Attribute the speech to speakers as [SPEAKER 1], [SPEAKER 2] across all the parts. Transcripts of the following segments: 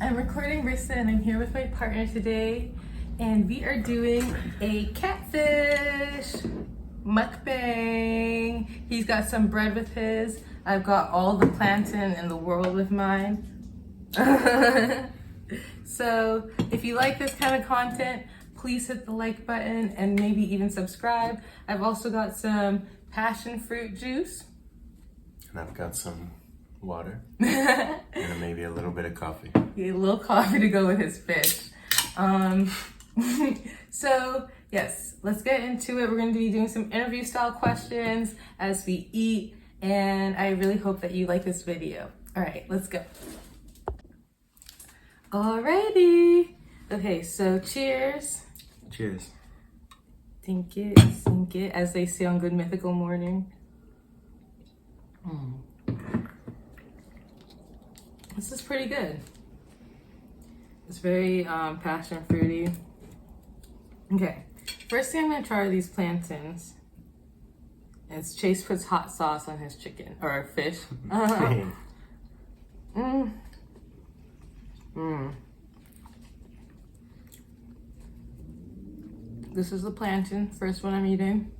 [SPEAKER 1] I'm recording Rissa and I'm here with my partner today, and we are doing a catfish mukbang. He's got some bread with his. I've got all the plantain in the world with mine. So if you like this kind of content, please hit the like button and maybe even subscribe. I've also got some passion fruit juice.
[SPEAKER 2] And I've got some water and maybe a little bit of coffee.
[SPEAKER 1] Yeah, a little coffee to go with his fish. So yes, let's get into it. We're going to be doing some interview style questions as we eat, and I really hope that you like this video. All right, let's go. Alrighty. Okay, so cheers.
[SPEAKER 2] Cheers.
[SPEAKER 1] Sink it, as they say on Good Mythical Morning. This is pretty good. It's very passion fruity. Okay, first thing I'm gonna try are these plantains. And it's Chase puts hot sauce on his chicken or fish. This is the plantain, first one I'm eating.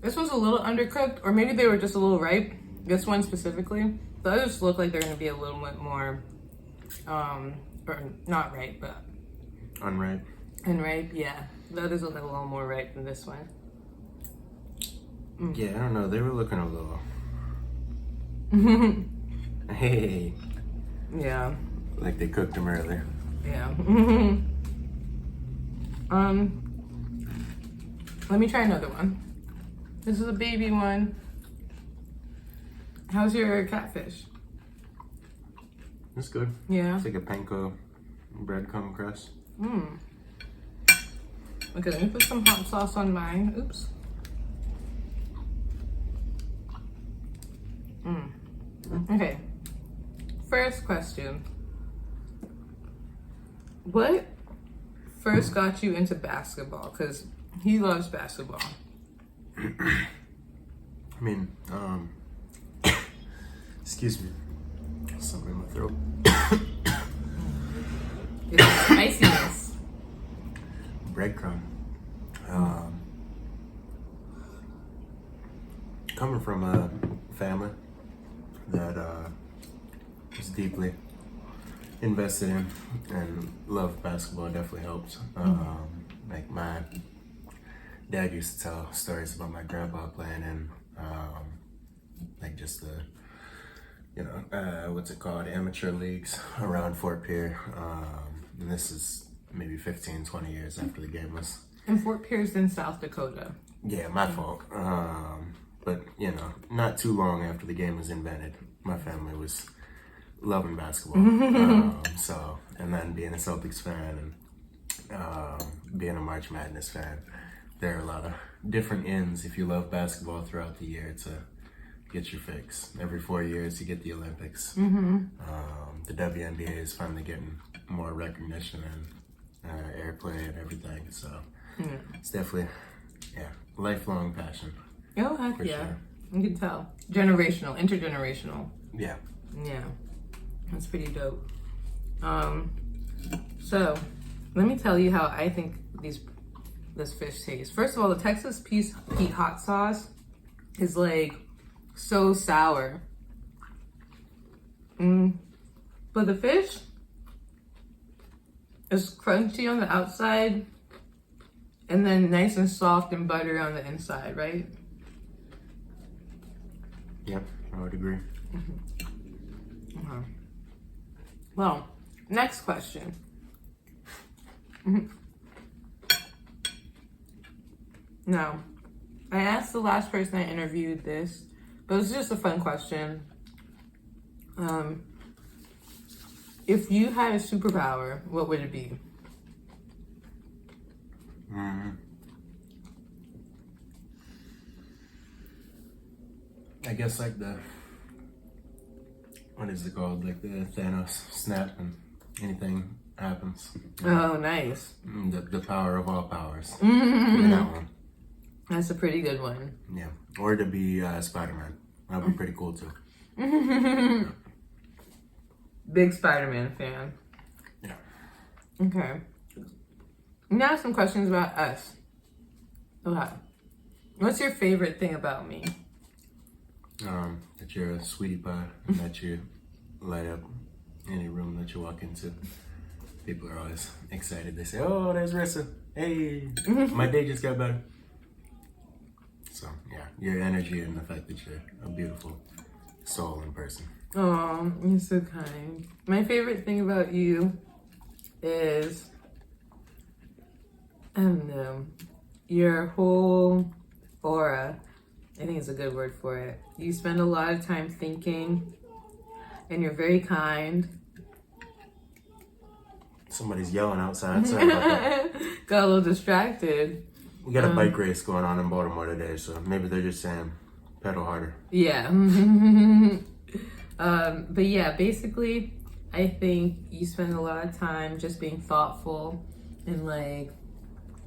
[SPEAKER 1] This one's a little undercooked, or maybe they were just a little ripe. This one specifically. The others look like they're gonna be a little bit more, or not ripe, but
[SPEAKER 2] Unripe.
[SPEAKER 1] unripe, yeah. The others look like a little more ripe than this one.
[SPEAKER 2] Yeah, I don't know. They were looking a little. Hey.
[SPEAKER 1] Yeah.
[SPEAKER 2] Like they cooked them earlier.
[SPEAKER 1] Yeah. Let me try another one. This is a baby one. How's your catfish?
[SPEAKER 2] It's good.
[SPEAKER 1] Yeah.
[SPEAKER 2] It's like a panko breadcrumb crust.
[SPEAKER 1] Okay, let me put some hot sauce on mine. Oops. Okay. First question. What first got you into basketball? Because he loves basketball.
[SPEAKER 2] I mean, excuse me. Something in my throat.
[SPEAKER 1] It's spiciness.
[SPEAKER 2] Breadcrumb. Coming from a family that is deeply invested in and love basketball, definitely helped. Like my dad used to tell stories about my grandpa playing in like just the what's it called, amateur leagues around Fort Pierre. And this is maybe 15, 20 years after the game was.
[SPEAKER 1] And Fort Pierre's in South Dakota.
[SPEAKER 2] Yeah, my fault. But not too long after the game was invented, my family was loving basketball. So, and then being a Celtics fan and being a March Madness fan, there are a lot of different ends if you love basketball throughout the year to get your fix. Every 4 years you get the Olympics. The WNBA is finally getting more recognition and airplay and everything. So it's definitely, lifelong passion.
[SPEAKER 1] Oh, heck
[SPEAKER 2] for
[SPEAKER 1] yeah.
[SPEAKER 2] sure.
[SPEAKER 1] You can tell. Generational, intergenerational.
[SPEAKER 2] Yeah.
[SPEAKER 1] Yeah. That's pretty dope. So let me tell you how I think this fish tastes. First of all, the Texas Pete hot sauce is like so sour. But the fish is crunchy on the outside and then nice and soft and buttery on the inside, right?
[SPEAKER 2] Yep, I would agree.
[SPEAKER 1] Well, next question. Now, I asked the last person I interviewed this, but it's just a fun question. If you had a superpower, what would it be?
[SPEAKER 2] I guess like what is it called? Like the Thanos snap and anything happens.
[SPEAKER 1] Oh, nice.
[SPEAKER 2] The power of all powers. Give me that one.
[SPEAKER 1] That's a pretty good one.
[SPEAKER 2] Yeah. Or to be Spider-Man. That would be pretty cool too.
[SPEAKER 1] Big Spider-Man fan. Okay. Now some questions about us. Okay. What's your favorite thing about me?
[SPEAKER 2] That you're a sweetie pie and that you light up any room that you walk into. People are always excited. They say, "Oh, there's Rissa. Hey, my day just got better." So yeah, your energy and the fact that you're a beautiful soul in person.
[SPEAKER 1] Oh, you're so kind. My favorite thing about you is, I don't know, your whole aura. I think it's a good word for it. You spend a lot of time thinking, and you're very kind.
[SPEAKER 2] Somebody's yelling outside. Sorry about that.
[SPEAKER 1] Got a little distracted.
[SPEAKER 2] We got a bike race going on in Baltimore today, so maybe they're just saying pedal harder.
[SPEAKER 1] Yeah. But yeah, basically, I think you spend a lot of time just being thoughtful, and like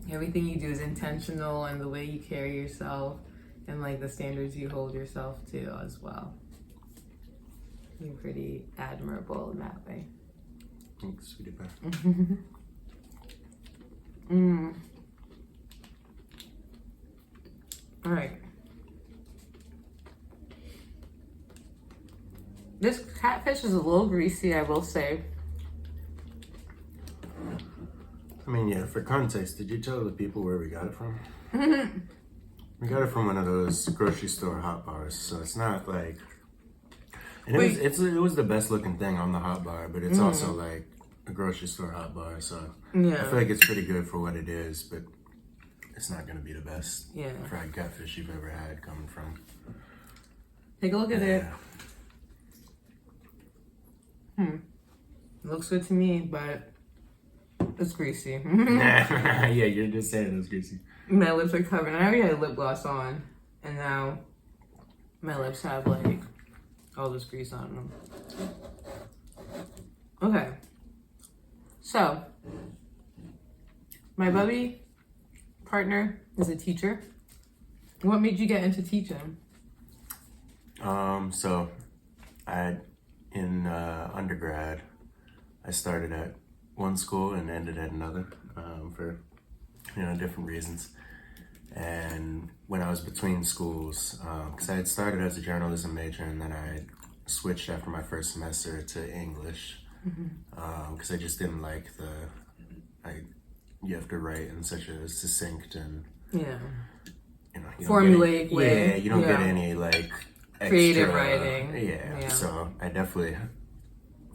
[SPEAKER 1] everything you do is intentional, and the way you carry yourself and like the standards you hold yourself to as well. You're pretty admirable in that way.
[SPEAKER 2] Thanks, sweetie pie.
[SPEAKER 1] All right. This catfish is a little greasy, I will say.
[SPEAKER 2] I mean, yeah, for context, did you tell the people where we got it from? We got it from one of those grocery store hot bars, so it's not like... And it was the best looking thing on the hot bar, but it's also like a grocery store hot bar, so
[SPEAKER 1] Yeah.
[SPEAKER 2] I feel like it's pretty good for what it is, but it's not going to be the best fried catfish you've ever had coming from.
[SPEAKER 1] Take a look at it. Looks good to me, but it's greasy.
[SPEAKER 2] Yeah, you're just saying it's greasy.
[SPEAKER 1] My lips are covered. I already had lip gloss on, and now my lips have like all this grease on them. Okay. So, my buddy partner is a teacher. What made you get into teaching?
[SPEAKER 2] So in undergrad, I started at one school and ended at another for different reasons. And when I was between schools, because I had started as a journalism major and then I switched after my first semester to English, because I just didn't like you have to write in such a succinct and
[SPEAKER 1] formulaic way.
[SPEAKER 2] Yeah, you don't get any like extra,
[SPEAKER 1] creative writing.
[SPEAKER 2] Yeah, so I definitely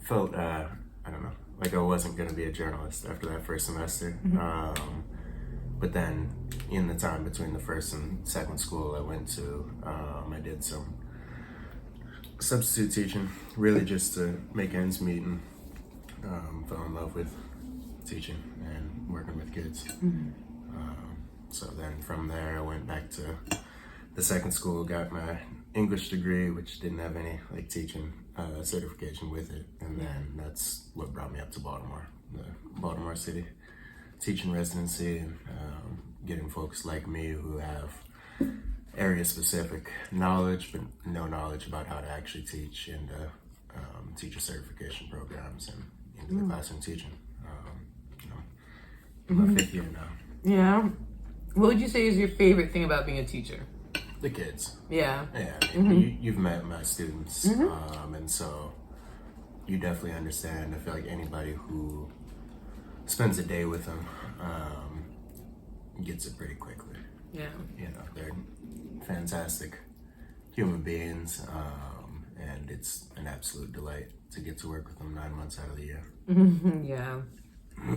[SPEAKER 2] felt I don't know, like I wasn't going to be a journalist after that first semester. But then in the time between the first and second school I went to, I did some substitute teaching, really just to make ends meet, and fell in love with teaching and working with kids. So then from there I went back to the second school, got my English degree, which didn't have any like teaching certification with it, and then that's what brought me up to Baltimore, the Baltimore City teaching residency, and getting folks like me who have area specific knowledge but no knowledge about how to actually teach, and teacher certification programs and into the classroom teaching. I'm my fifth year now.
[SPEAKER 1] Yeah. What would you say is your favorite thing about being a teacher?
[SPEAKER 2] The kids.
[SPEAKER 1] Yeah.
[SPEAKER 2] Yeah. You've met my students, and so you definitely understand. I feel like anybody who spends a day with them gets it pretty quickly.
[SPEAKER 1] Yeah.
[SPEAKER 2] They're fantastic human beings, and it's an absolute delight to get to work with them 9 months out of the year.
[SPEAKER 1] Yeah.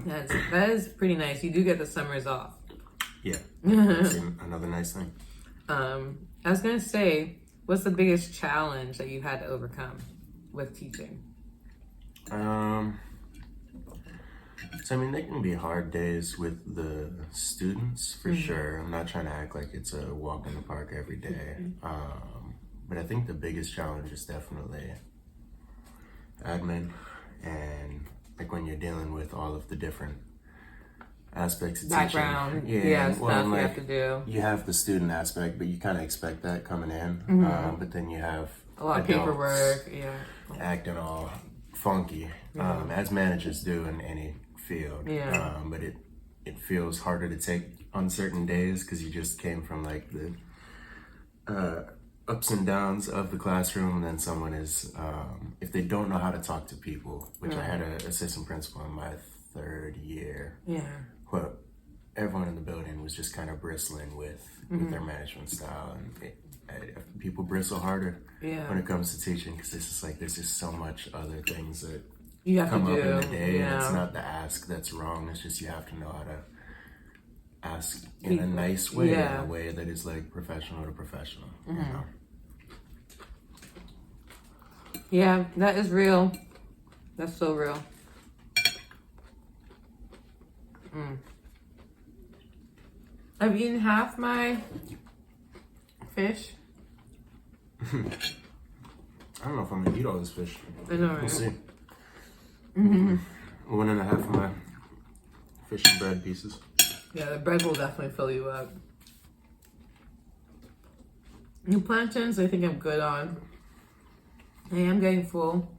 [SPEAKER 1] That is pretty nice. You do get the summers off.
[SPEAKER 2] Yeah. That's another nice thing.
[SPEAKER 1] I was gonna say, what's the biggest challenge that you've had to overcome with teaching?
[SPEAKER 2] So I mean, there can be hard days with the students for sure. I'm not trying to act like it's a walk in the park every day. But I think the biggest challenge is definitely admin, and like when you're dealing with all of the different aspects of
[SPEAKER 1] Background,
[SPEAKER 2] teaching.
[SPEAKER 1] stuff you
[SPEAKER 2] like,
[SPEAKER 1] have to do.
[SPEAKER 2] You have the student aspect, but you kind of expect that coming in. But then you have
[SPEAKER 1] A lot of
[SPEAKER 2] adults
[SPEAKER 1] paperwork,
[SPEAKER 2] acting all funky, as managers do in any field.
[SPEAKER 1] Yeah.
[SPEAKER 2] But it feels harder to take on certain days because you just came from like the ups and downs of the classroom, and then someone is if they don't know how to talk to people, which I had an assistant principal in my 3rd year.
[SPEAKER 1] Yeah.
[SPEAKER 2] But everyone in the building was just kind of bristling with their management style, and people bristle harder when it comes to teaching because it's just like there's just so much other things that
[SPEAKER 1] You have
[SPEAKER 2] come
[SPEAKER 1] to
[SPEAKER 2] up
[SPEAKER 1] do.
[SPEAKER 2] in the day,
[SPEAKER 1] Yeah.
[SPEAKER 2] and it's not the ask that's wrong. It's just you have to know how to ask in a nice way, in a way that is like professional to professional. You know?
[SPEAKER 1] Yeah, that is real. That's so real. I've eaten half my fish.
[SPEAKER 2] I don't know if I'm gonna eat all this fish.
[SPEAKER 1] I know, right?
[SPEAKER 2] We'll see. 1.5 of my fish and bread pieces.
[SPEAKER 1] Yeah, the bread will definitely fill you up. New plantains, I think I'm good on. I am getting full.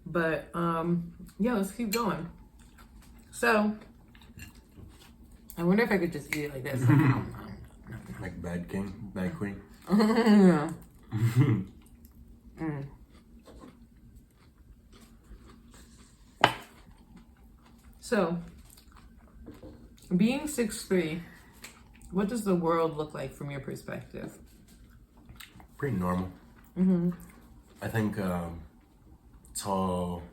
[SPEAKER 1] But, yeah, let's keep going. So, I wonder if I could just eat it like this.
[SPEAKER 2] Like bad king, bad queen.
[SPEAKER 1] Yeah. So, being 6'3", what does the world look like from your perspective?
[SPEAKER 2] Pretty normal. I think tall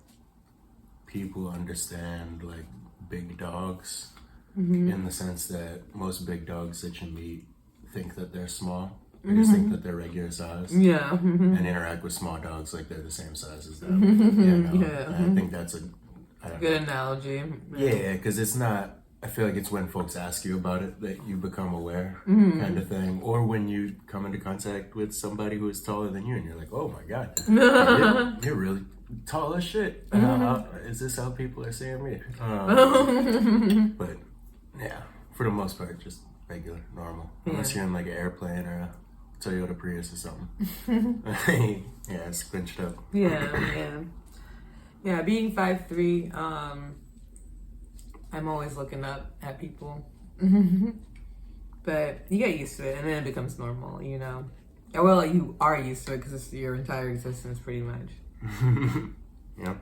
[SPEAKER 2] people understand like big dogs in the sense that most big dogs that you meet think that they're small. They just think that they're regular size.
[SPEAKER 1] Yeah.
[SPEAKER 2] And interact with small dogs like they're the same size as them. You know?
[SPEAKER 1] Yeah.
[SPEAKER 2] And I think that's a
[SPEAKER 1] Good analogy.
[SPEAKER 2] Yeah, because it's not, I feel like it's when folks ask you about it that you become aware kind of thing. Or when you come into contact with somebody who is taller than you and you're like, oh my God, you're really tall as shit. Is this how people are seeing me? But yeah, for the most part, just regular, normal. Unless you're in like an airplane or a Toyota Prius or something. Yeah, it's squinched up.
[SPEAKER 1] Yeah, being 5'3", I'm always looking up at people. But you get used to it, and then it becomes normal, you know? Well, you are used to it because it's your entire existence, pretty much.
[SPEAKER 2] Yeah.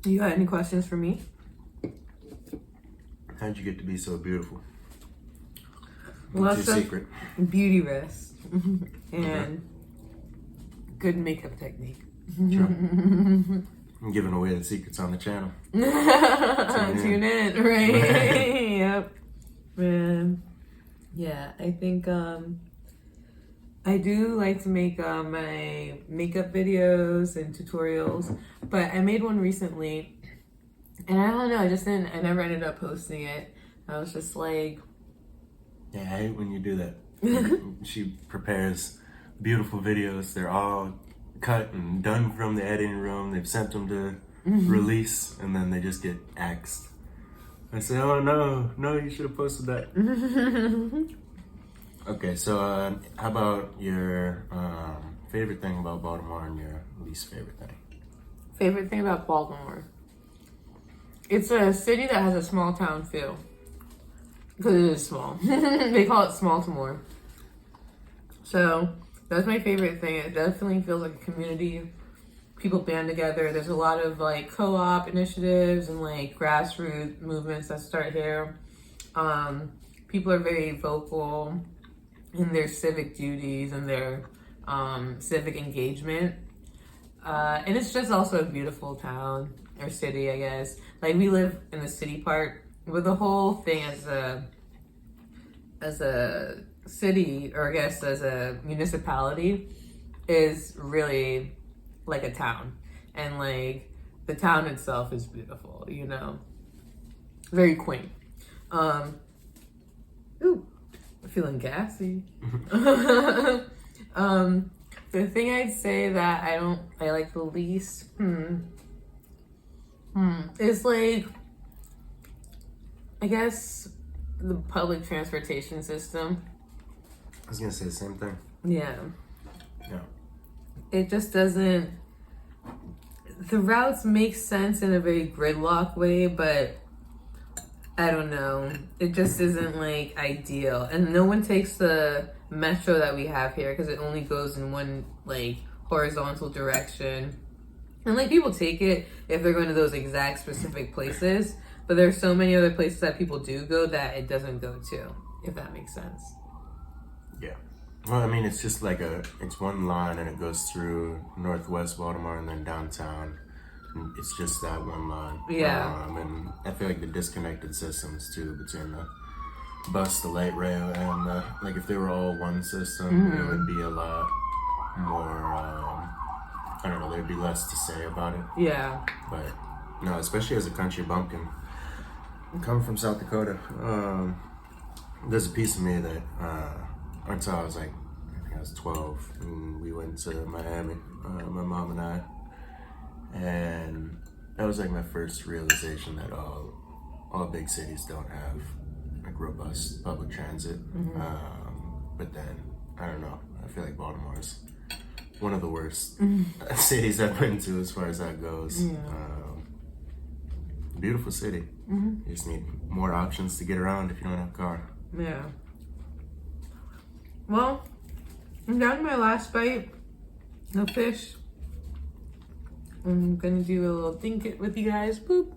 [SPEAKER 1] You got any questions for me?
[SPEAKER 2] How'd you get to be so beautiful?
[SPEAKER 1] Well,
[SPEAKER 2] What's your secret?
[SPEAKER 1] Beauty rest and good makeup technique.
[SPEAKER 2] Sure. I'm giving away the secrets on the channel.
[SPEAKER 1] Tune in, right? Yep. Man. Yeah, I think I do like to make my makeup videos and tutorials, but I made one recently, and I don't know, I never ended up posting it. I was just like,
[SPEAKER 2] yeah, I hate when you do that. She prepares beautiful videos. They're all cut and done from the editing room. They've sent them to release, and then they just get axed. I said, oh no, you should have posted that. Okay, so how about your favorite thing about Baltimore and your least favorite thing?
[SPEAKER 1] favorite thing about Baltimore? It's a city that has a small town feel. Because it is small. They call it Small-to-more. So that's my favorite thing. It definitely feels like a community. People band together. There's a lot of like co-op initiatives and like grassroots movements that start here. People are very vocal in their civic duties and their civic engagement. And it's just also a beautiful town or city, I guess. Like we live in the city part, but the whole thing as a city, or I guess as a municipality, is really like a town. And like the town itself is beautiful, you know, very quaint. Ooh, I'm feeling gassy. The thing I'd say that I like the least, is like, I guess the public transportation system.
[SPEAKER 2] I was gonna say the same thing.
[SPEAKER 1] Yeah.
[SPEAKER 2] Yeah.
[SPEAKER 1] It just doesn't. The routes make sense in a very gridlock way, but I don't know. It just isn't like ideal. And no one takes the metro that we have here because it only goes in one like horizontal direction. And like people take it if they're going to those exact specific places, but there's so many other places that people do go that it doesn't go to, if that makes sense.
[SPEAKER 2] Yeah. Well, I mean, it's just like it's one line and it goes through Northwest Baltimore and then downtown. And it's just that one line.
[SPEAKER 1] Yeah.
[SPEAKER 2] And I feel like the disconnected systems too between the bus, the light rail, and like if they were all one system, it would be a lot more. I don't know. There'd be less to say about it.
[SPEAKER 1] Yeah.
[SPEAKER 2] But no, especially as a country bumpkin, coming from South Dakota, there's a piece of me that until I was like, I think I was 12, and we went to Miami, my mom and I, and that was like my first realization that all big cities don't have like robust public transit. But then I don't know. I feel like Baltimore's one of the worst cities I've been to as far as that goes.
[SPEAKER 1] Yeah.
[SPEAKER 2] Beautiful city. You just need more options to get around if you don't have a car.
[SPEAKER 1] Yeah. Well, I'm down to my last bite. No fish. I'm gonna do a little think it with you guys. Boop.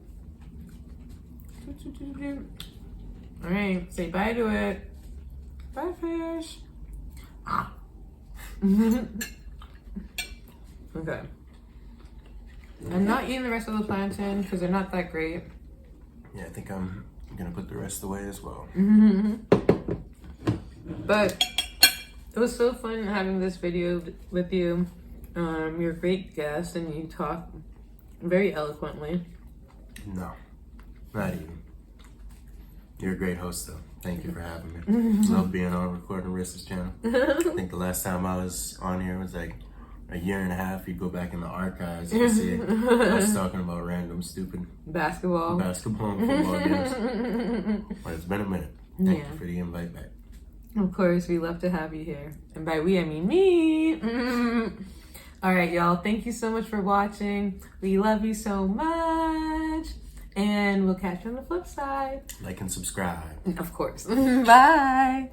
[SPEAKER 1] All right, say bye to it. Bye, fish. Okay. I'm not eating the rest of the plantain because they're not that great.
[SPEAKER 2] Yeah, I think I'm gonna put the rest away as well.
[SPEAKER 1] But it was so fun having this video with you. You're a great guest and you talk very eloquently.
[SPEAKER 2] No, not even. You're a great host though. Thank you for having me. Love being on Recording Rissa's channel. I think the last time I was on here was like a year and a half. You'd go back in the archives and see I was talking about random stupid
[SPEAKER 1] basketball
[SPEAKER 2] and football games. But it's been a minute. Thank you for the invite back.
[SPEAKER 1] Of course, we love to have you here. And by we, I mean me. All right, y'all. Thank you so much for watching. We love you so much. And we'll catch you on the flip side.
[SPEAKER 2] Like and subscribe.
[SPEAKER 1] Of course. Bye.